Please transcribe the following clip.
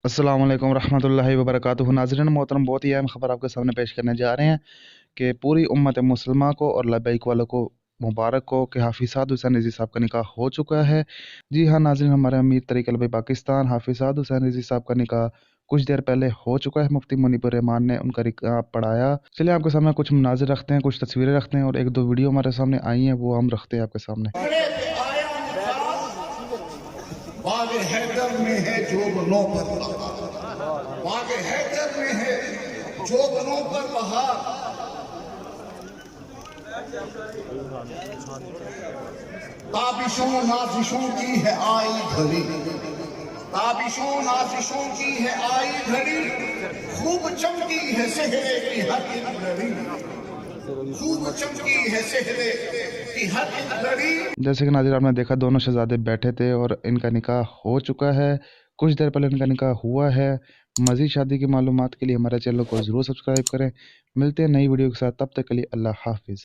अस्सलाम वालेकुम रहमतुल्लाहि व बरकातुहू। नाज़रीन मोहतरम, बहुत ही अहम खबर आपके सामने पेश करने जा रहे हैं कि पूरी उम्मत मुसलमा को और लबैक वालों को मुबारक हो कि हाफिज़ साद हुसैन रिज़वी साहब का निकाह हो चुका है। जी हाँ नाज़रीन, हमारे अमीर तरीक़ अलबई पाकिस्तान हाफिज़ साद हुसैन रिज़वी साहब का निकाह कुछ देर पहले हो चुका है। मुफ्ती मुनीबुर रहमान ने उनका निकाह पढ़ाया। चलिए आपके सामने कुछ मनाज़िर रखते हैं, कुछ तस्वीरें रखते हैं और एक दो वीडियो हमारे सामने आई हैं, वो हम रखते हैं आपके सामने। बाग हैदर में है जोबनों पर बहार, बाग हैदर में है जोबनों पर बहार। ताबिशों नाजिशों की है आई घड़ी, ताबिशों नाजिशों की है आई घड़ी। खूब चमकी है सेहरे की हर एक घड़ी, खूब चमकी है सेहरे की हर एक घड़ी। जैसे कि नाज़रीन आपने देखा, दोनों शहजादे बैठे थे और इनका निकाह हो चुका है। कुछ देर पहले इनका निकाह हुआ है। मज़ीद शादी की मालूमात के लिए हमारे चैनल को ज़रूर सब्सक्राइब करें। मिलते हैं नई वीडियो के साथ, तब तक के लिए अल्लाह हाफ़िज़।